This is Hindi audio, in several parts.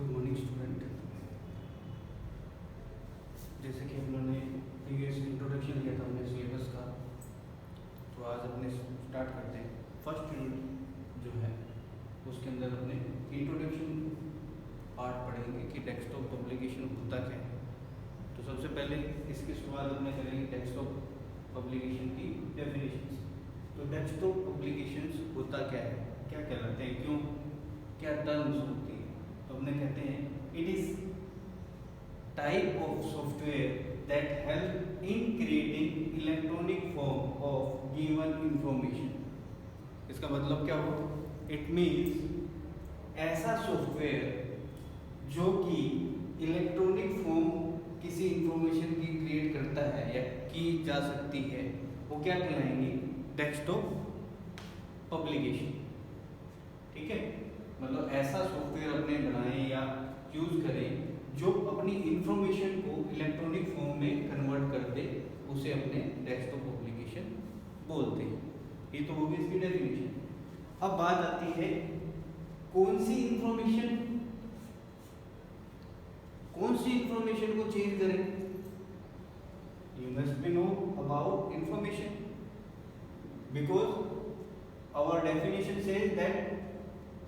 Good morning student. जैसे कि हम लोगों ने प्रीवियस इंट्रोडक्शन लिया था हमने सिलेबस का, तो आज अपने स्टार्ट करते हैं। फर्स्ट यूनिट जो है उसके अंदर अपने इंट्रोडक्शन पार्ट पढ़ेंगे कि डेस्कटॉप पब्लिकेशन होता क्या है। तो सबसे पहले इसकी शुरुआत अपने करेंगे डेस्कटॉप पब्लिकेशन की डेफिनेशंस। तो डेस्कटॉप पब्लिकेशंस होता क्या है, क्या कहलाते हैं, क्यों, क्या टर्म्स होती है। तो अपने कहते हैं it is type of software that help in creating electronic form of given information. इसका मतलब क्या हो, इट मीन्स ऐसा सॉफ्टवेयर जो कि इलेक्ट्रॉनिक फॉर्म किसी इंफॉर्मेशन की क्रिएट करता है या की जा सकती है, वो क्या कहलाएंगे, डेस्कटॉप पब्लिकेशन। ठीक है, मतलब ऐसा सॉफ्टवेयर अपने बनाएं या यूज करें जो अपनी इंफॉर्मेशन को इलेक्ट्रॉनिक फॉर्म में कन्वर्ट कर दे, उसे अपने डेस्कटॉप पब्लिकेशन बोलते हैं। ये तो होगी इसकी डेफिनेशन। अब बात आती है कौन सी इंफॉर्मेशन को चेंज करें। You must be know about information because our definition says that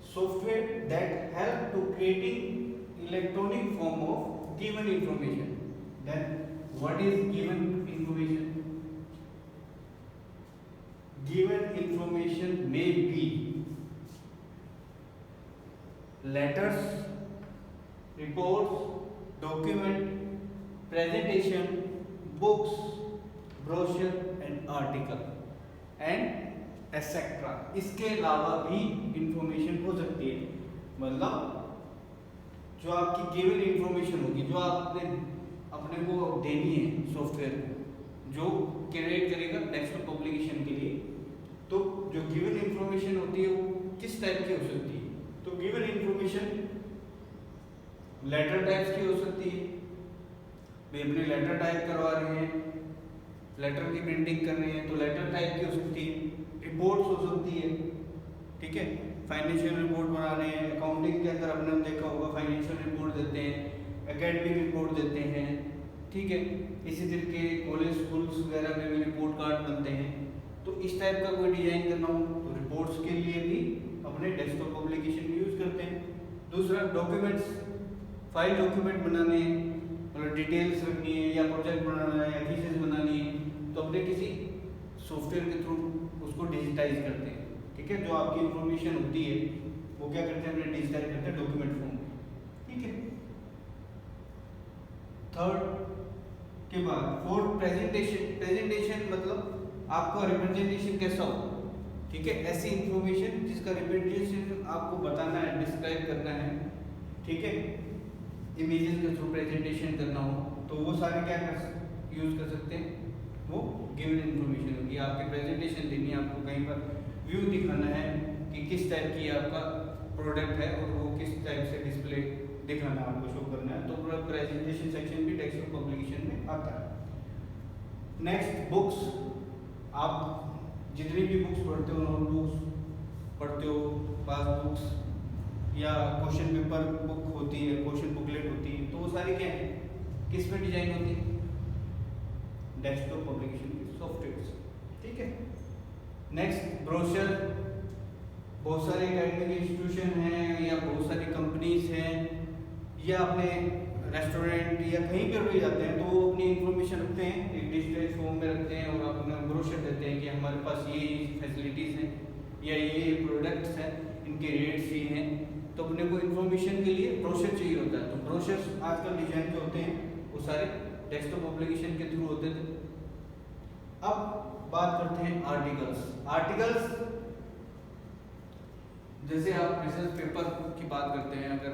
software that help to creating electronic form of given information. Then what is given information? Given information may be letters, reports, document, presentation, books, brochure and article and etcetera. इसके अलावा भी इंफॉर्मेशन हो सकती है। मतलब जो आपकी गिवन इंफॉर्मेशन होगी, जो आपने अपने को देनी है सॉफ्टवेयर को, जो क्रिएट करेगा डेस्कटॉप पब्लिकेशन के लिए, तो जो गिवन इंफॉर्मेशन होती है वो किस टाइप की हो सकती है। तो गिवन इंफॉर्मेशन लेटर टाइप्स की हो सकती है। वे अपने लेटर टाइप करवा रहे हैं, लेटर की प्रिंटिंग कर रहे हैं, तो लेटर टाइप की हो सकती है। रिपोर्ट्स हो सकती है, ठीक है, फाइनेंशियल रिपोर्ट बना रहे हैं, अकाउंटिंग के अंदर हमने देखा होगा फाइनेंशियल रिपोर्ट देते हैं, एकेडमिक रिपोर्ट देते हैं, ठीक है। इसी तरह के कॉलेज स्कूल्स वगैरह में भी रिपोर्ट कार्ड बनते हैं। तो इस टाइप का कोई डिजाइन करना हो तो रिपोर्ट्स के लिए भी अपने डेस्कटॉप पब्लिकेशन यूज करते हैं। दूसरा डॉक्यूमेंट्स, फाइल डॉक्यूमेंट बनाने हैं, मतलब डिटेल्स रखनी है या प्रोजेक्ट बनाना है या थीसिस बनानी है, तो अपने किसी सॉफ्टवेयर के थ्रू उसको डिजिटाइज करते हैं। ठीक है, जो आपकी इंफॉर्मेशन होती है वो क्या करते हैं, अपने डिजिटाइज करते हैं डॉक्यूमेंट फॉर्म में। ठीक है। थर्ड के बाद फोर्थ प्रेजेंटेशन मतलब आपका रिप्रेजेंटेशन कैसा हो। ठीक है, ऐसी इंफॉर्मेशन जिसका रिप्रेजेंटेशन आपको बताना है, डिस्क्राइब करना है, ठीक है, इमेजेस के थ्रू प्रेजेंटेशन करना हो, तो वो सारे क्या यूज कर सकते हैं, वो गिवन इंफॉर्मेशन होगी। आपकी प्रेजेंटेशन देनी है, आपको कहीं पर व्यू दिखाना है कि किस टाइप की आपका प्रोडक्ट है और वो किस टाइप से डिस्प्ले दिखाना है, आपको शो करना है, तो पूरा प्रेजेंटेशन सेक्शन भी डेस्कटॉप पब्लिकेशन में आता है। नेक्स्ट बुक्स, आप जितनी भी बुक्स पढ़ते हो, नोटबुक्स पढ़ते हो, पासबुक्स या क्वेश्चन पेपर बुक होती है, क्वेश्चन बुकलेट होती है, तो वो सारी क्या है, किस पे डिजाइन होती है, डेस्कटॉप पब्लिकेशन के सॉफ्टवेयर। ठीक है। नेक्स्ट ब्रोशर, बहुत सारे एकेडमिक इंस्टीट्यूशन हैं या बहुत सारी कंपनीज हैं या अपने रेस्टोरेंट या कहीं पर भी जाते हैं, तो वो अपनी इंफॉर्मेशन रखते हैं, एक डिजिटल फॉर्म में रखते हैं और अपना ब्रोशर देते हैं कि हमारे पास ये फैसिलिटीज़ हैं या ये प्रोडक्ट्स हैं, इनके रेट्स ये हैं। तो अपने को इंफॉर्मेशन के लिए ब्रोशर चाहिए होता है। तो ब्रोशर्स आजकल डिजाइन जो होते हैं वो सारे डेस्कटॉप पब्लिकेशन के थ्रू होते थे। अब बात करते हैं आर्टिकल्स जैसे आप रिसर्च पेपर की बात करते हैं, अगर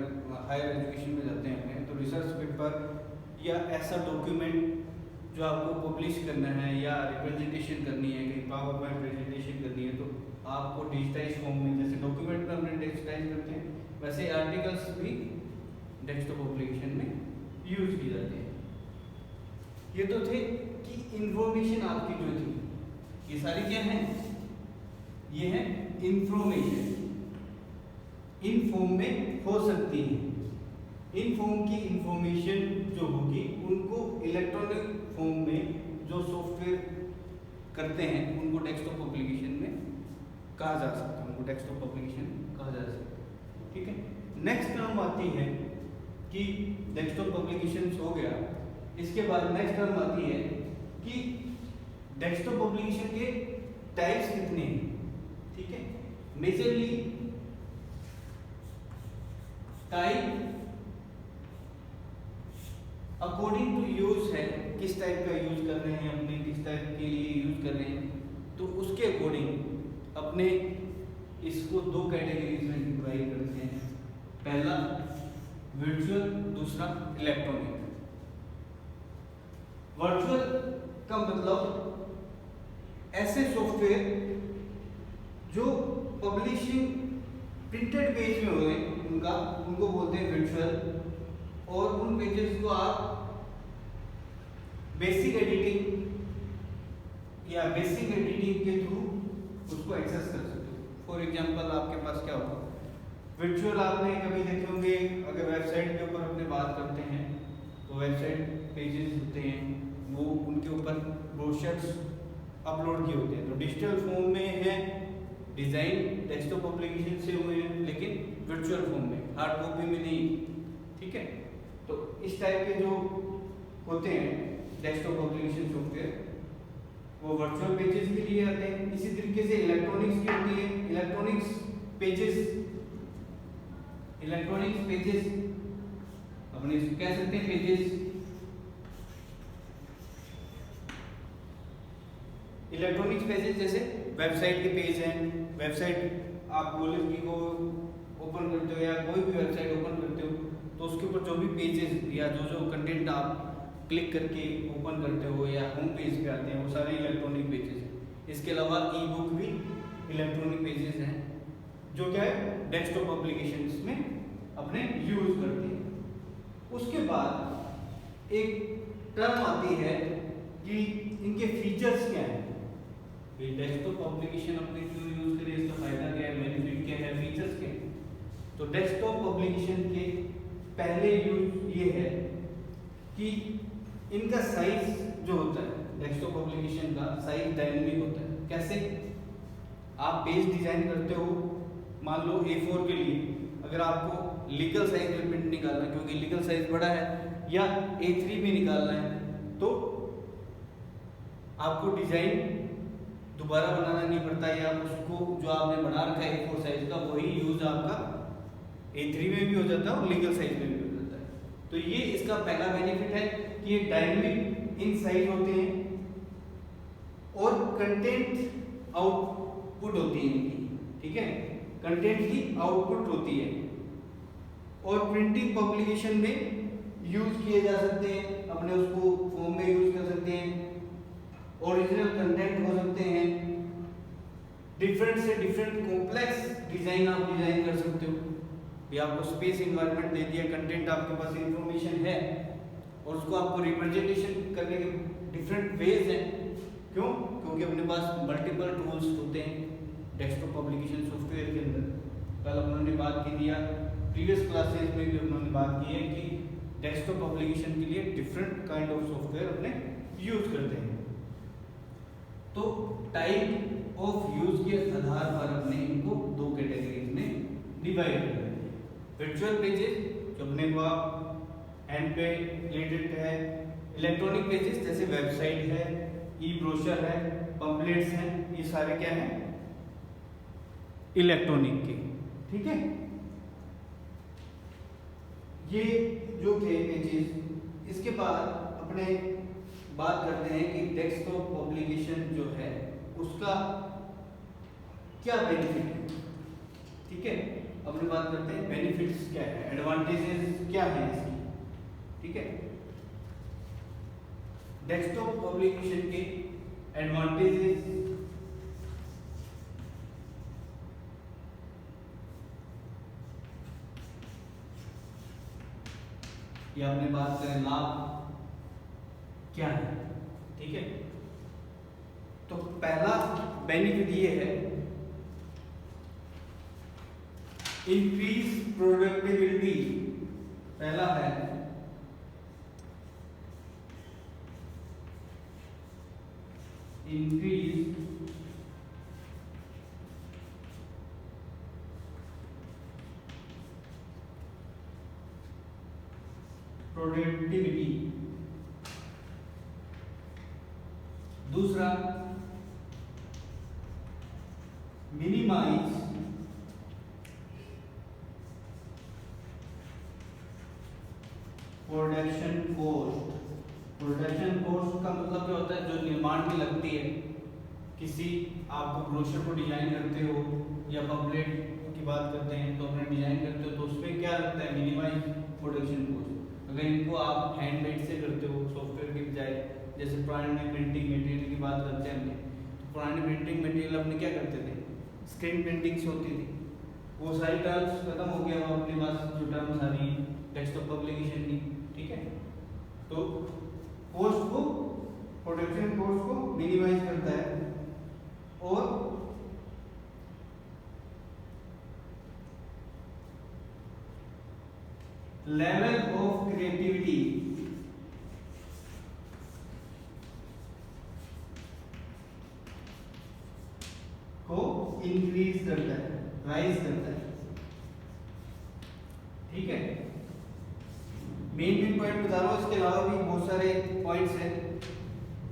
हायर एजुकेशन में जाते हैं तो रिसर्च पेपर या ऐसा डॉक्यूमेंट जो आपको पब्लिश करना है या रिप्रेजेंटेशन करनी है, कहीं पावर पॉइंट प्रेजेंटेशन करनी है, तो आपको डिजिटाइज फॉर्म में, जैसे डॉक्यूमेंट में हमने डिजिटाइज करते हैं, वैसे आर्टिकल्स भी डेस्कटॉप पब्लिकेशन में यूज की जाती है। ये तो थे कि इंफॉर्मेशन आपकी जो थी, ये सारी क्या है, ये है इंफॉर्मेशन, इन फॉर्म में हो सकती है। इन फॉर्म की इंफॉर्मेशन जो होगी उनको इलेक्ट्रॉनिक फॉर्म में जो सॉफ्टवेयर करते हैं उनको डेस्कटॉप एप्लीकेशन में कहा जा सकता है, उनको डेस्कटॉप एप्लीकेशन कहा जा सकता है। ठीक है, नेक्स्ट टर्म आती है कि डेस्कटॉप एप्लीकेशन हो गया, इसके बाद नेक्स्ट टर्म आती है कि डेस्कटॉप एप्लीकेशन के टाइप्स कितने हैं। ठीक है, majorly type according to use है, किस टाइप का यूज कर रहे हैं अपने, किस टाइप के लिए यूज कर रहे हैं, तो उसके अकॉर्डिंग अपने इसको दो कैटेगरीज में डिवाइड करते हैं। पहला वर्चुअल, दूसरा इलेक्ट्रॉनिक। वर्चुअल का मतलब ऐसे सॉफ्टवेयर जो पब्लिशिंग प्रिंटेड पेज में हो रहे उनको बोलते हैं वर्चुअल, और उन पेजेस को आप बेसिक एडिटिंग के थ्रू उसको एक्सेस कर सकते हो। फॉर एग्जांपल आपके पास क्या होगा, वर्चुअल आपने कभी देखे होंगे, अगर वेबसाइट के ऊपर अपने बात करते हैं तो वेबसाइट पेजेस होते हैं, वो उनके ऊपर ब्रोशर्स अपलोड किए होते हैं, तो डिजिटल फॉर्म में है, डिजाइन डेस्कटॉप एप्लीकेशन से हुए हैं, लेकिन वर्चुअल फॉर्म में, हार्ड कॉपी में नहीं। ठीक है, तो इस टाइप के जो होते हैं डेस्कटॉप एप्लीकेशन सॉफ्टवेयर वो वर्चुअल पेजेस के लिए आते हैं। इसी तरीके से इलेक्ट्रॉनिक्स की होती है, इलेक्ट्रॉनिक्स पेजेस अपने कह सकते हैं पेजेस, इलेक्ट्रॉनिक्स पेजेस जैसे वेबसाइट के पेज हैं, वेबसाइट आप गोल्डन की को ओपन करते हो या कोई भी वेबसाइट ओपन करते हो तो उसके ऊपर जो भी पेजेस या जो कंटेंट आप क्लिक करके ओपन करते हो या होम पेज पे आते हैं वो सारे इलेक्ट्रॉनिक पेजेस हैं। इसके अलावा ई बुक भी इलेक्ट्रॉनिक पेजेस हैं जो क्या है डेस्कटॉप एप्लीकेशंस में अपने यूज करते हैं। उसके बाद एक टर्म आती है कि इनके फीचर्स क्या हैं, डेस्कटॉप एप्लीकेशन अपने क्यों यूज करें, इसका फायदा क्या है, बेनिफिट क्या है, फीचर्स क्या है। तो डेस्कटॉप एप्लीकेशन के पहले यूज ये है कि इनका साइज जो होता है, डेस्कटॉप एप्लीकेशन का साइज डायनेमिक होता है। कैसे, आप पेज डिजाइन करते हो, मान लो A4 के लिए, अगर आपको लीगल साइज में प्रिंट निकालना है क्योंकि लीगल साइज बड़ा है, या A3 में निकालना है, तो आपको डिजाइन दोबारा बनाना नहीं पड़ता, या उसको जो आपने बना रखा है A4 साइज का वही यूज आपका A3 में भी हो जाता है और लीगल साइज में भी हो जाता है। तो ये इसका पहला बेनिफिट है कि ये डायनेमिक इन साइज होते हैं और कंटेंट आउटपुट होती है इनकी। ठीक है, कंटेंट की आउटपुट होती है और प्रिंटिंग पब्लिकेशन में यूज किए जा सकते हैं, अपने उसको फॉर्म में यूज कर सकते हैं, ओरिजिनल कंटेंट हो सकते हैं, डिफरेंट से डिफरेंट कॉम्प्लेक्स डिजाइन आप डिजाइन कर सकते हो। ये आपको स्पेस इन्वायरमेंट दे दिया, कंटेंट आपके पास इंफॉर्मेशन है और उसको आपको रिप्रेजेंटेशन करने के डिफरेंट वेज हैं। क्यों? क्योंकि अपने पास मल्टीपल टूल्स होते हैं डेस्कटॉप एप्लीकेशन सॉफ्टवेयर के अंदर। कल उन्होंने बात की दिया, प्रीवियस क्लासेस में भी उन्होंने बात की है कि डेस्कटॉप एप्लीकेशन के लिए डिफरेंट काइंड ऑफ सॉफ्टवेयर अपने यूज करते हैं। तो टाइप ऑफ यूज के आधार पर अपने इनको दो कैटेगरीज में डिवाइड कर रहे हैं। वर्चुअल पेजेस जो अपने को हैंड पे रिलेटेड है, इलेक्ट्रॉनिक पेजेस जैसे वेबसाइट है, ई ब्रोशर है, पंपलेट्स हैं, ये सारे क्या हैं इलेक्ट्रॉनिक के। ठीक है, ये जो थे पेजेस। इसके बाद अपने बात करते हैं कि डेस्कटॉप एप्लीकेशन जो है उसका क्या बेनिफिट है। ठीक है, अपने बात करते हैं बेनिफिट्स क्या है, एडवांटेजेस क्या है इसकी। ठीक है, डेस्कटॉप एप्लीकेशन के एडवांटेजेस या अपने बात करें लाभ क्या है। ठीक है, तो पहला बेनिफिट ये है इंक्रीज प्रोडक्टिविटी। पहला है इंक्रीज प्रोडक्टिविटी, दूसरा minimize production cost. Production cost का मतलब क्या होता है, जो निर्माण में लगती है, किसी आपको ब्रोशर को डिजाइन करते हो या पम्पलेट की बात करते हैं तो अपने डिजाइन करते हो तो उसमें क्या लगता है, मिनिमाइज प्रोडक्शन कॉस्ट। अगर इनको आप हैंडमेड से करते हो सॉफ्टवेयर के बजाय, जैसे पुराने प्रिंटिंग मटेरियल की बात करते हैं हमने, तो पुराने प्रिंटिंग मटेरियल अपने क्या करते थे, स्क्रीन प्रिंटिंग्स होती थी, वो सारी टर्म्स खत्म हो गया, वो अपने पास जो टर्म सारी डेस्कटॉप पब्लिकेशन की, ठीक है। तो कॉस्ट को, प्रोडक्शन कॉस्ट को मिनिमाइज करता है और लेवल ऑफ क्रिएटिविटी को इंक्रीज करता है, राइज करता है, ठीक है। मेन पॉइंट बता रहा हूं, इसके अलावा भी बहुत सारे पॉइंट्स हैं,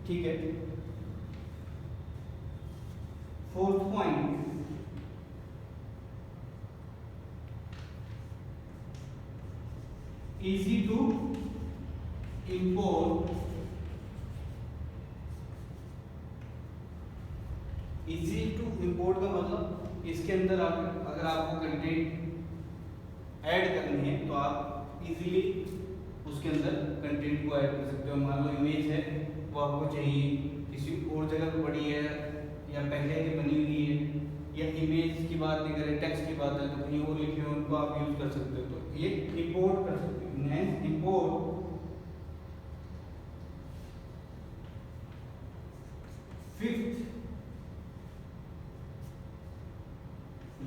ठीक है। Fourth point, easy to import, easy to import का मतलब इसके अंदर अगर आपको कंटेंट ऐड करनी है तो आप इजीली उसके अंदर कंटेंट को ऐड कर सकते हो। मान लो इमेज है, वो आपको चाहिए, किसी और जगह पे पड़ी है या पहले की बनी हुई है, या इमेज की बात नहीं करें, टेक्स्ट की बात है तो कहीं और लिखे हो, उनको आप यूज कर सकते हो, तो ये इंपोर्ट कर सकते हो। Import fifth,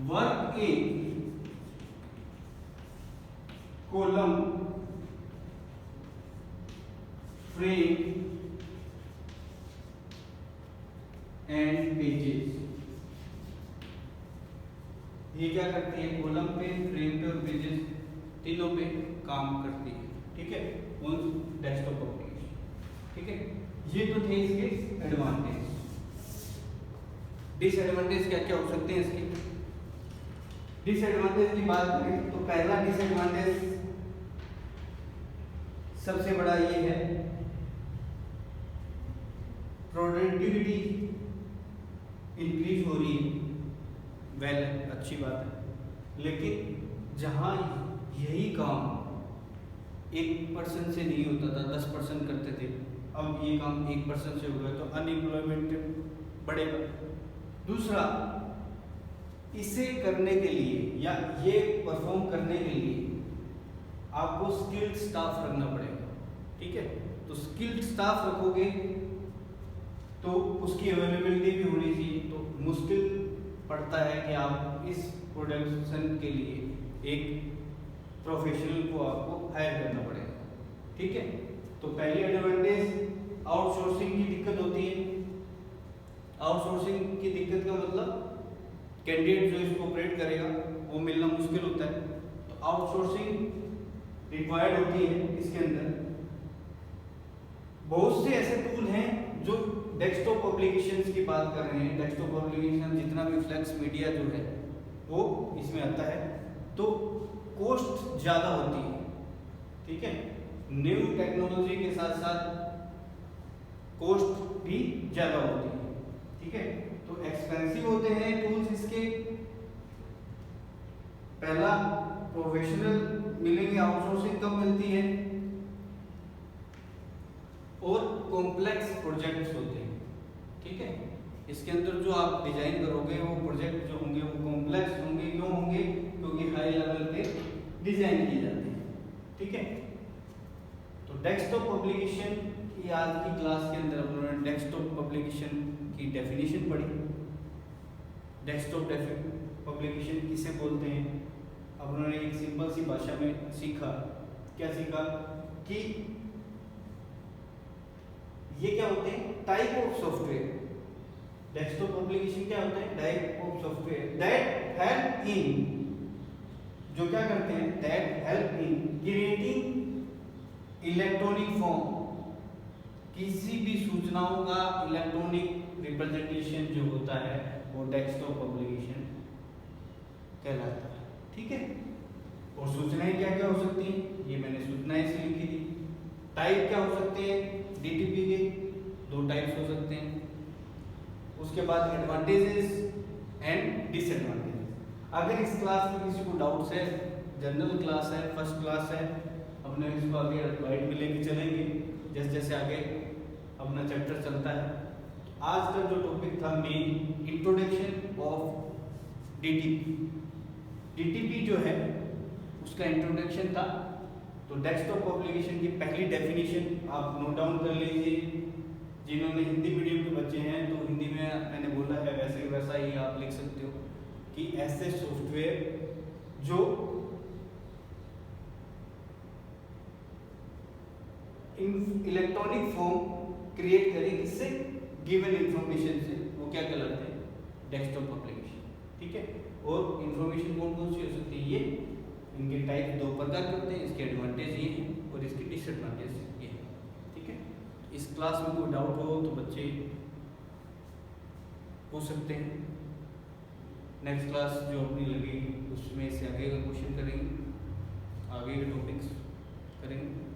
work in column, frame and pages. ये क्या करती है, कॉलम पे, फ्रेम पे और पेजेस तीनों पे काम करती है, ठीक है, उन डेस्कटॉप एप्लीकेशन, ठीक है। ये तो थे इसके एडवांटेज। डिसएडवांटेज क्या क्या हो सकते हैं इसके? डिसएडवांटेज की बात करें तो पहला डिसएडवांटेज सबसे बड़ा ये है, प्रोडक्टिविटी इंक्रीज हो रही है, वेल अच्छी बात है, लेकिन जहां यही काम 1% से नहीं होता था, 10% करते थे, अब ये काम 1% से हो गया तो अनएम्प्लॉयमेंट बढ़ेगा। दूसरा, इसे करने के लिए या ये परफॉर्म करने के लिए आपको स्किल्ड स्टाफ रखना पड़ेगा, ठीक है। तो स्किल्ड स्टाफ रखोगे तो उसकी अवेलेबिलिटी भी होनी चाहिए, तो मुश्किल पड़ता है कि आप इस प्रोडक्शन के लिए एक प्रोफेशनल को आपको हायर करना पड़ेगा, ठीक है। तो पहली एडवांटेज आउटसोर्सिंग की दिक्कत होती है। आउटसोर्सिंग की दिक्कत का मतलब कैंडिडेट जो इसको ऑपरेट करेगा वो मिलना मुश्किल होता है, तो आउटसोर्सिंग रिक्वायर्ड होती है। इसके अंदर बहुत से ऐसे टूल हैं जो डेस्कटॉप एप्लीकेशंस की बात कर रहे हैं, डेस्कटॉप एप्लीकेशन जितना भी फ्लेक्स मीडिया जो है वो इसमें आता है, तो कॉस्ट ज़्यादा होती है, ठीक है। न्यू टेक्नोलॉजी के साथ साथ कॉस्ट भी ज़्यादा होती है, ठीक है। तो एक्सपेंसिव होते हैं टूल्स इसके। पहला, प्रोफेशनल मिलेंगे, आउटसोर्सिंग कम मिलती है, और कॉम्प्लेक्स प्रोजेक्ट्स होते हैं, ठीक है। इसके अंदर जो आप डिजाइन करोगे वो प्रोजेक्ट जो होंगे वो कॉम्प्लेक्स होंगे। क्यों होंगे? क्योंकि हाई लेवल पे डिजाइन किए जाते हैं, ठीक है। तो डेस्कटॉप एप्लीकेशन की आज की क्लास के अंदर हम लोगों ने डेस्कटॉप एप्लीकेशन की डेफिनेशन पढ़ी। डेस्कटॉप एप्लीकेशन किसे बोलते हैं अब उन्होंने एक सिंपल सी भाषा में सीखा क्या सीखा कि ये क्या होते हैं, type of software. Desktop application क्या होते हैं, type of software that help in, जो क्या करते हैं, that help in creating electronic form, किसी भी सूचनाओं का इलेक्ट्रॉनिक रिप्रेजेंटेशन जो होता है वो डेस्कटॉप एप्लीकेशन कहलाता है। ठीक है, और सूचनाएं क्या क्या हो सकती हैं, ये मैंने सूचनाएं से लिखी थी। टाइप क्या हो सकते हैं, डीटीपी के 2 टाइप्स हो सकते हैं। उसके बाद एडवांटेजेस एंड डिसएडवांटेजेस। अगर इस क्लास में किसी को डाउट्स है, जनरल क्लास है, फर्स्ट क्लास है, अपने इसको आगे गाइड में लेके चलेंगे जैसे जैसे आगे अपना चैप्टर चलता है। आज का जो टॉपिक था main, introduction of DTP. DTP जो है उसका इंट्रोडक्शन था। तो डेस्कटॉप एप्लीकेशन की पहली डेफिनेशन आप नोट डाउन कर लीजिए। जिन्होंने हिंदी मीडियम के बच्चे हैं तो हिंदी में मैंने बोला है वैसे वैसा ही आप लिख सकते हो कि ऐसे सॉफ्टवेयर जो इलेक्ट्रॉनिक फॉर्म क्रिएट करें किससे, गिवन इंफॉर्मेशन से, वो क्या कहलाते हैं, डेस्कटॉप एप्लीकेशन। ठीक है, और इंफॉर्मेशन कौन कौन सी हो सकती है, ये इनके टाइप 2 प्रकार के होते हैं। इसके एडवांटेज ये हैं और इसके डिसएडवांटेज ये हैं। ठीक है, इस क्लास में कोई डाउट हो तो बच्चे पूछ सकते हैं। नेक्स्ट क्लास जो अपनी लगेगी उसमें से आगे का क्वेश्चन करेंगे, आगे के टॉपिक्स करेंगे।